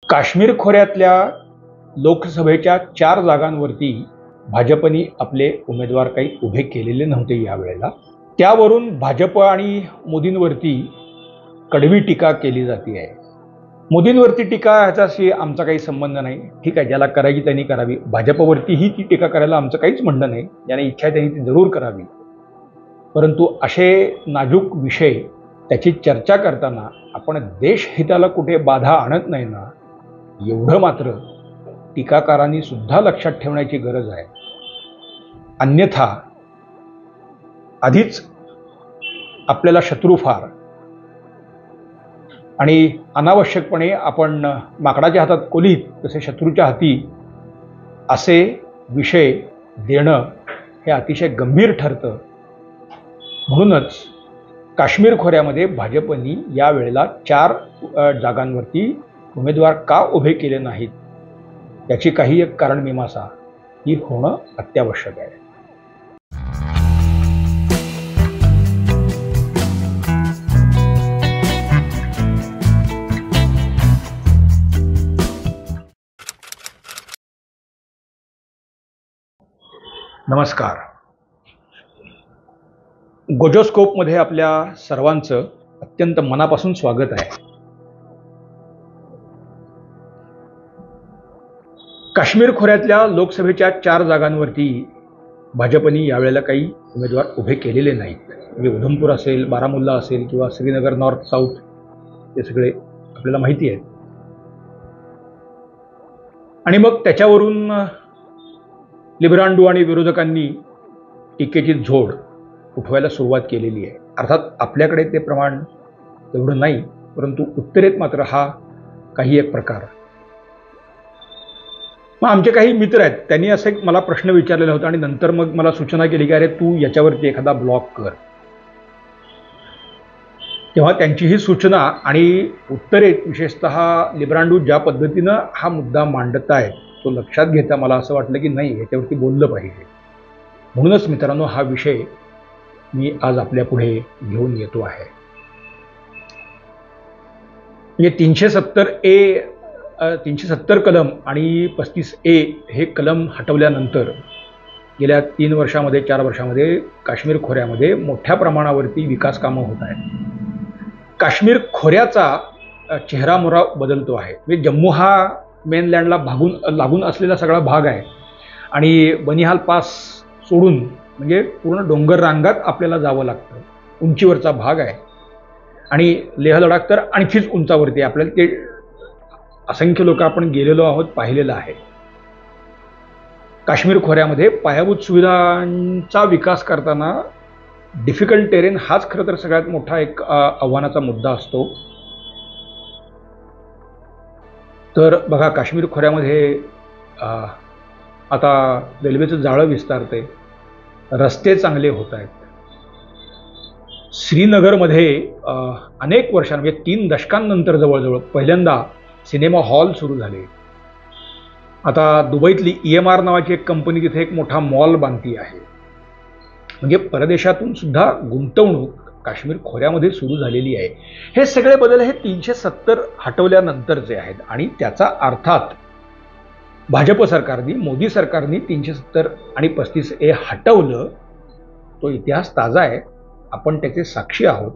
काश्मीर खोऱ्यातल्या लोकसभेच्या 4 जागांवरती भाजपने आपले उमेदवार काही उभे केलेले नव्हते यावेळेला. त्यावरून भाजप आणि मोदींवरती कडवी टीका केली जाते आहे. मोदींवरती टीका ह्याच्याशी आमचा काही संबंध नाही. ठीक आहे, ज्याला करायची त्यांनी करावी. भाजपवरतीही ती टीका करायला आमचं काहीच म्हणणं नाही. ज्याने इच्छा आहे त्यांनी ती जरूर करावी. परंतु असे नाजूक विषय त्याची चर्चा करताना आपण देशहिताला कुठे बाधा आणत नाही ना, एवढं मात्र टीकाकारांनी सुद्धा लक्षात ठेवण्याची गरज आहे. अन्यथा आधीच आपल्याला शत्रू फार आणि अनावश्यकपणे आपण माकडाच्या हातात कोलीत तसे शत्रूच्या हाती असे विषय देणं हे अतिशय गंभीर ठरतं. म्हणूनच काश्मीर खोऱ्यामध्ये भाजपनी या वेळेला 4 जागांवरती उमेदवार का उभे केले नाहीत याची काही एक कारणमीमांसा ही होणं अत्यावश्यक आहे. नमस्कार. गोजोस्कोपमध्ये आपल्या सर्वांचं अत्यंत मनापासून स्वागत आहे. काश्मीर खोऱ्यातल्या लोकसभेच्या 4 जागांवरती भाजपने यावेळेला काही उमेदवार उभे केलेले नाहीत. म्हणजे उधमपूर असेल, बारामुल्ला असेल किंवा श्रीनगर नॉर्थ साऊथ हे सगळे आपल्याला माहिती आहेत. आणि मग त्याच्यावरून लिब्रांडू आणि विरोधकांनी टीकेची झोड उठवायला सुरुवात केलेली आहे. अर्थात आपल्याकडे ते प्रमाण तेवढं नाही, परंतु उत्तरेत मात्र हा काही एक प्रकार. मग आमचे काही मित्र आहेत, त्यांनी असे मला प्रश्न विचारलेला होता आणि नंतर मग मला सूचना केली की अरे तू याच्यावरती एखादा ब्लॉग कर. तेव्हा त्यांची ही सूचना आणि उत्तरेत विशेषतः लिब्रांडू ज्या पद्धतीनं हा मुद्दा मांडतायत तो लक्षात घेता मला असं वाटलं की नाही, याच्यावरती बोललं पाहिजे. म्हणूनच मित्रांनो हा विषय मी आज आपल्या पुढे घेऊन येतो आहे. म्हणजे 370 कलम आणि 35A हे कलम हटवल्यानंतर गेल्या 3 वर्षामध्ये 4 वर्षामध्ये काश्मीर खोऱ्यामध्ये मोठ्या प्रमाणावरती विकास कामं होत आहेत. काश्मीर खोऱ्याचा चेहरामोहरा बदलतो आहे. म्हणजे जम्मू हा मेनलँडला लागून असलेला सगळा भाग आहे आणि बनिहाल पास सोडून म्हणजे पूर्ण डोंगर रांगात आपल्याला जावं लागतं. उंचीवरचा भाग आहे आणि लेह लडाख तर आणखीच उंचावरती आहे. आपल्याला ते असंख्य लोक आपण गेलेलो आहोत, पाहिलेलं आहे. काश्मीर खोऱ्यामध्ये पायाभूत सुविधांचा विकास करताना डिफिकल्ट टेरेन हाच खरं तर सगळ्यात मोठा एक आव्हानाचा मुद्दा असतो. तर बघा, काश्मीर खोऱ्यामध्ये आता रेल्वेचं जाळं विस्तारते, रस्ते चांगले होत आहेत. श्रीनगरमध्ये अनेक वर्षां म्हणजे 3 दशकांनंतर जवळजवळ पहिल्यांदा सिनेमा हॉल सुरू झाले. आता दुबईतली EMR नावाची एक कंपनी तिथे एक मोठा मॉल बांधती आहे. म्हणजे परदेशातून सुद्धा गुंतवणूक काश्मीर खोऱ्यामध्ये सुरू झालेली आहे. हे सगळे बदल हे 370 हटवल्यानंतरचे आहेत आणि त्याचा अर्थात भाजप सरकारने, मोदी सरकारने 370 आणि 35A हटवलं. तो इतिहास ताजा आहे, आपण त्याचे साक्षी आहोत.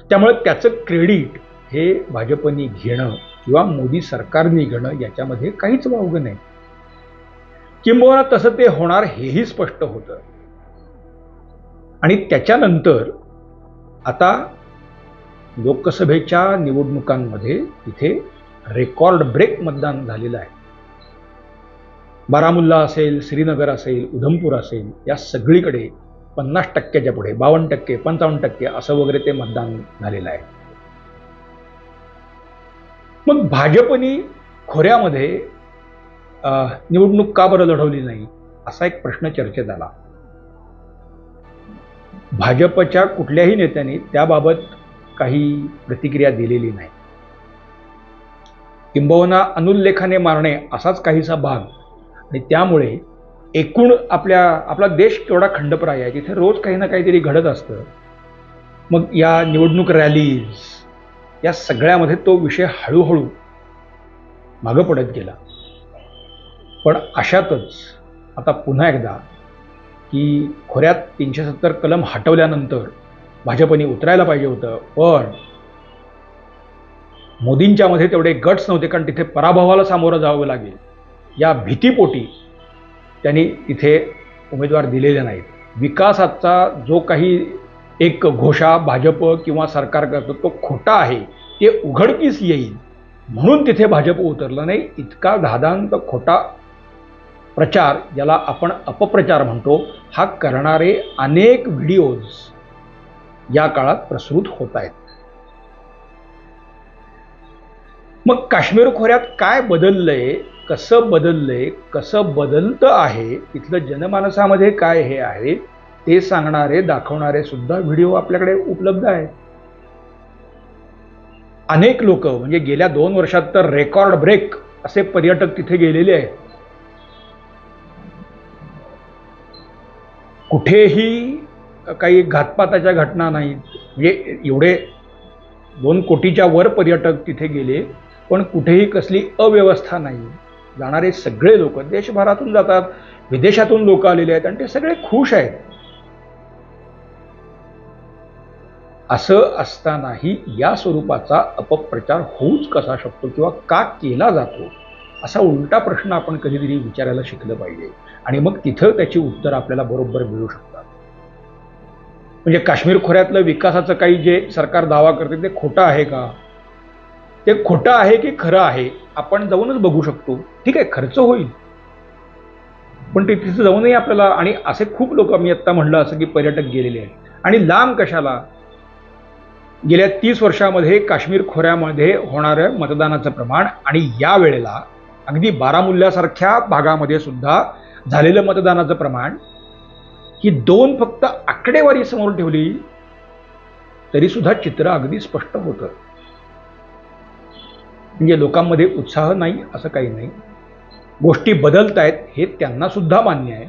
त्यामुळे त्याचं क्रेडिट हे भाजपने घेणं किंवा मोदी सरकारने घेणं याच्यामध्ये काहीच वावगं नाही. किंबहुना तसं ते होणार हेही स्पष्ट होतं. आणि त्याच्यानंतर आता लोकसभेच्या निवडणुकांमध्ये तिथे रेकॉर्ड ब्रेक मतदान झालेलं आहे. बारामुल्ला असेल, श्रीनगर असेल, उधमपूर असेल, या सगळीकडे 50%च्या पुढे 52%, 55% असं वगैरे ते मतदान झालेलं आहे. मग भाजपने खोऱ्यामध्ये निवडणूक का बरं लढवली नाही असा एक प्रश्न चर्चेत आला. भाजपच्या कुठल्याही नेत्याने त्याबाबत काही प्रतिक्रिया दिलेली नाही. किंबहुना अनुल्लेखाने मारणे असाच काहीसा भाग. आणि त्यामुळे एकूण आपला देश केवढा खंडप्राय आहे, तिथे रोज काही ना काहीतरी घडत असतं. मग या निवडणूक रॅलीज या सगळ्यामध्ये तो विषय हळूहळू मागं पडत गेला. पण अशातच आता पुन्हा एकदा की खोऱ्यात 370 कलम हटवल्यानंतर भाजपने उतरायला पाहिजे होतं, पण मोदींच्या मध्ये तेवढे गट्स नव्हते, कारण तिथे पराभवाला सामोरं जावं लागेल या भीतीपोटी त्यांनी तिथे उमेदवार दिलेले नाहीत. विकासाचा जो काही एक घोषा भाजप किंवा सरकार करतो तो खोटा आहे, ते उघडकीस येईल म्हणून तिथे भाजप उतरलं नाही. इतका धादांत खोटा प्रचार, ज्याला आपण अपप्रचार म्हणतो, हा करणारे अनेक व्हिडिओज या काळात प्रसृत होत आहेत. मग काश्मीर खोऱ्यात काय बदललंय, कसं बदललंय, कसं बदलतं आहे, तिथलं जनमानसामध्ये काय हे आहे ते सांगणारे दाखवणारे सुद्धा व्हिडिओ आपल्याकडे उपलब्ध आहेत. अनेक लोक, म्हणजे गेल्या 2 वर्षात तर रेकॉर्ड ब्रेक असे पर्यटक तिथे गेलेले आहेत. कुठेही काही घातपाताच्या घटना नाहीत. म्हणजे एवढे 2 कोटीच्या वर पर्यटक तिथे गेले, पण कुठेही कसली अव्यवस्था नाही. जाणारे सगळे लोक देशभरातून जातात, विदेशातून लोक आलेले आहेत आणि ते सगळे खुश आहेत. असं असतानाही या स्वरूपाचा अपप्रचार होऊच कसा शकतो किंवा का केला जातो, असा उलटा प्रश्न आपण कधीतरी विचारायला शिकलं पाहिजे. आणि मग तिथं त्याची उत्तर आपल्याला बरोबर मिळू शकतात. म्हणजे काश्मीर खोऱ्यातलं विकासाचं काही जे सरकार दावा करते ते खोटं आहे का, ते खोटं आहे की खरं आहे, आपण जाऊनच बघू शकतो. ठीक आहे, खर्च होईल, पण ते तिथे जाऊनही आपल्याला, आणि असे खूप लोक, मी आत्ता म्हणलं असं की पर्यटक गेलेले आहेत. आणि लांब कशाला, गेल्या 30 वर्षामध्ये काश्मीर खोऱ्यामध्ये होणारं मतदानाचं प्रमाण आणि या वेळेला अगदी बारामुल्ल्यासारख्या भागामध्ये सुद्धा झालेलं मतदानाचं प्रमाण, ही 2 फक्त आकडेवारी समोर ठेवली तरी सुद्धा चित्र अगदी स्पष्ट होतं. म्हणजे लोकांमध्ये उत्साह नाही असं काही नाही, गोष्टी बदलत आहेत हे त्यांना सुद्धा मान्य आहे.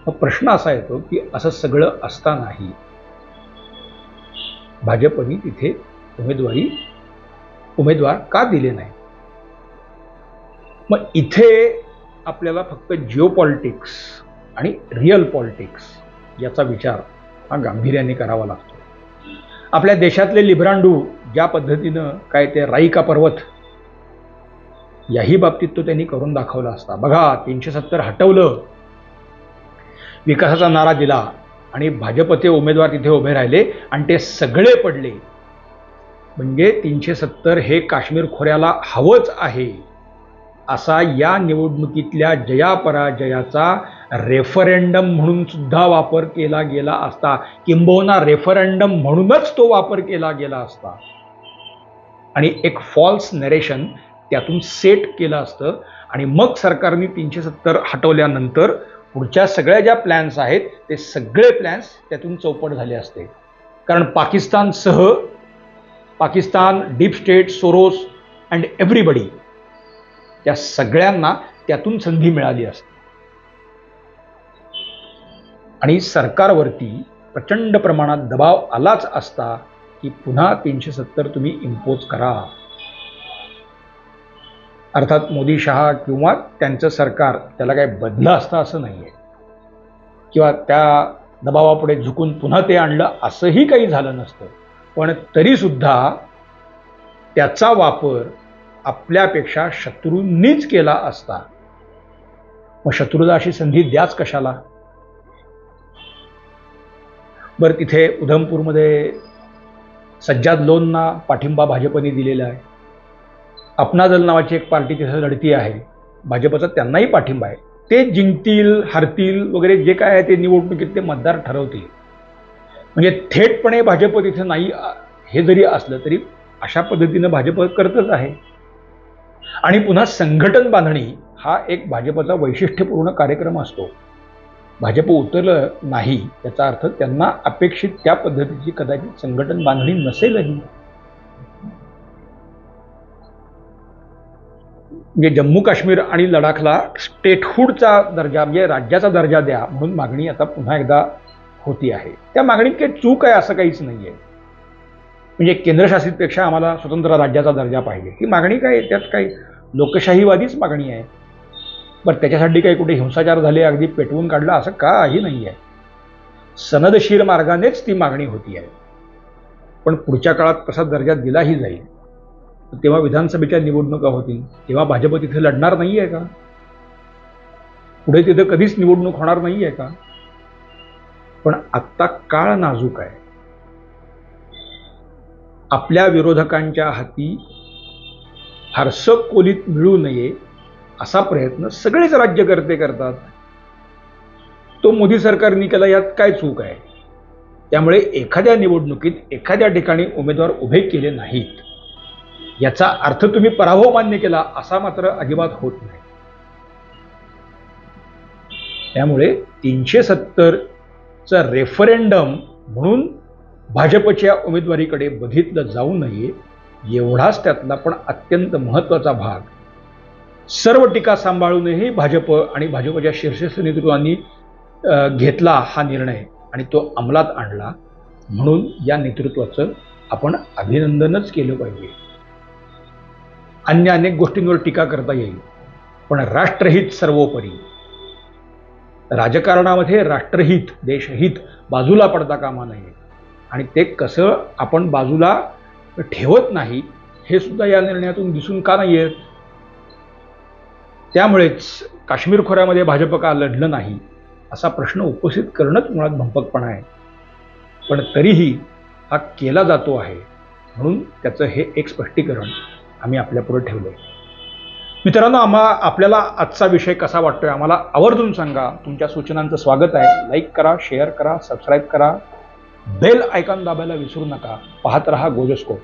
मग प्रश्न असा येतो की असं सगळं असतानाही भाजपने तिथे उमेदवार का दिले नाही. मग इथे आपल्याला फक्त जिओ पॉलिटिक्स आणि रिअल पॉलिटिक्स याचा विचार हा गांभीर्याने करावा लागतो. आपल्या देशातले लिब्रांडू ज्या पद्धतीनं काय ते राई का पर्वत, याही बाबतीत तो त्यांनी करून दाखवला असता. बघा, 370 हटवलं, विकासाचा नारा दिला आणि भाजपचे उमेदवार तिथे उभे राहिले आणि ते सगळे पडले. म्हणजे 370 हे काश्मीर खोऱ्याला हवंच आहे असा या निवडणुकीतल्या जयापराजयाचा रेफरेंडम म्हणून सुद्धा वापर केला गेला असता, किंबहुना रेफरेंडम म्हणूनच तो वापर केला गेला असता आणि एक फॉल्स नरेशन त्यातून सेट केलं असतं. आणि मग सरकारने 370 हटवल्यानंतर पुढच्या सगळ्या ज्या प्लॅन्स आहेत ते सगळे प्लॅन्स त्यातून चौपट झाले असते. कारण Pakistan, deep state, Soros and everybody, त्या सगळ्यांना त्यातून संधी मिळाली असते आणि सरकारवरती प्रचंड प्रमाणात दबाव आलाच असता की पुन्हा 370 तुम्ही इम्पोज करा. अर्थात मोदी शहा किंवा त्यांचं सरकार त्याला काही बदलं असतं असं नाही आहे, किंवा त्या दबावापुढे झुकून पुन्हा ते आणलं असंही काही झालं नसतं. पण तरीसुद्धा त्याचा वापर आपल्यापेक्षा शत्रूंनीच केला असता. मग शत्रूला अशी संधी द्याच कशाला. बरं, तिथे उधमपूरमध्ये सज्जाद लोनना पाठिंबा भाजपने दिलेला आहे. अपना दल नावाची एक पार्टी तिथे लढती आहे, भाजपचा त्यांनाही पाठिंबा आहे. ते जिंकतील हरतील वगैरे जे काय आहे ते निवडणुकीत ते मतदार ठरवतील. म्हणजे थेटपणे भाजप तिथे नाही हे जरी असलं तरी अशा पद्धतीनं भाजप करतच आहे. आणि पुन्हा संघटन बांधणी हा एक भाजपचा वैशिष्ट्यपूर्ण कार्यक्रम असतो. भाजप उतरलं नाही याचा अर्थ त्यांना अपेक्षित त्या पद्धतीची कदाचित संघटन बांधणी नसेलही. म्हणजे जम्मू काश्मीर आणि लडाखला स्टेटहुडचा दर्जा, म्हणजे राज्याचा दर्जा द्या म्हणून मागणी आता पुन्हा एकदा होती आहे. त्या मागणीत काही चूक आहे असं काहीच नाही आहे. म्हणजे केंद्रशासितपेक्षा आम्हाला स्वतंत्र राज्याचा दर्जा पाहिजे ही मागणी काय, त्यात काही लोकशाहीवादीच मागणी आहे. बरं, त्याच्यासाठी काही कुठे हिंसाचार झाले, अगदी पेटवून काढला असं काही नाही आहे. सनदशीर मार्गानेच ती मागणी होती आहे. पण पुढच्या काळात तसा दर्जा दिलाही जाईल. तेव्हा विधानसभेच्या निवडणुका होतील, तेव्हा भाजप तिथे लढणार नाही आहे का? पुढे तिथे कधीच निवडणूक होणार नाही आहे का? पण आत्ता काळ नाजूक आहे. आपल्या विरोधकांच्या हाती फारसं कोलीत मिळू नये असा प्रयत्न सगळेच राज्यकर्ते करतात. तो मोदी सरकारने केला, यात काय चूक आहे? त्यामुळे एखाद्या निवडणुकीत एखाद्या ठिकाणी उमेदवार उभे केले नाहीत याचा अर्थ तुम्ही पराभव मान्य केला असा मात्र अजिबात होत नाही. त्यामुळे 370चा रेफरेंडम म्हणून भाजपच्या उमेदवारीकडे बघितलं जाऊ नये, एवढाच त्यातला पण अत्यंत महत्त्वाचा भाग. सर्व टीका सांभाळूनही भाजप आणि भाजपच्या शीर्षस्थ नेतृत्वांनी घेतला हा निर्णय आणि तो अंमलात आणला, म्हणून या नेतृत्वाचं आपण अभिनंदनच केलं पाहिजे. अन्य अनेक गोष्टींवर टीका करता येईल, पण राष्ट्रहित सर्वोपरी. राजकारणामध्ये राष्ट्रहित, देशहित बाजूला पडता कामा नये. आणि ते कसं आपण बाजूला ठेवत नाही हे सुद्धा या निर्णयातून दिसून का नाही येत? त्यामुळेच काश्मीर खोऱ्यामध्ये भाजप का लढलं नाही असा प्रश्न उपस्थित करणंच मुळात भंपकपणा आहे. पण तरीही हा केला जातो आहे, म्हणून त्याचं हे एक स्पष्टीकरण आम्ही आपल्यापुढे ठेवलं आहे. मित्रांनो, आपल्याला आजचा विषय कसा वाटतोय आम्हाला आवर्जून सांगा. तुमच्या सूचनांचं स्वागत आहे. लाईक करा, शेअर करा, सबस्क्राईब करा, बेल आयकॉन दाबायला विसरू नका. पाहत रहा गोजोस्कोप.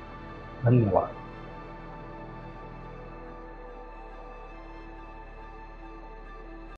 धन्यवाद.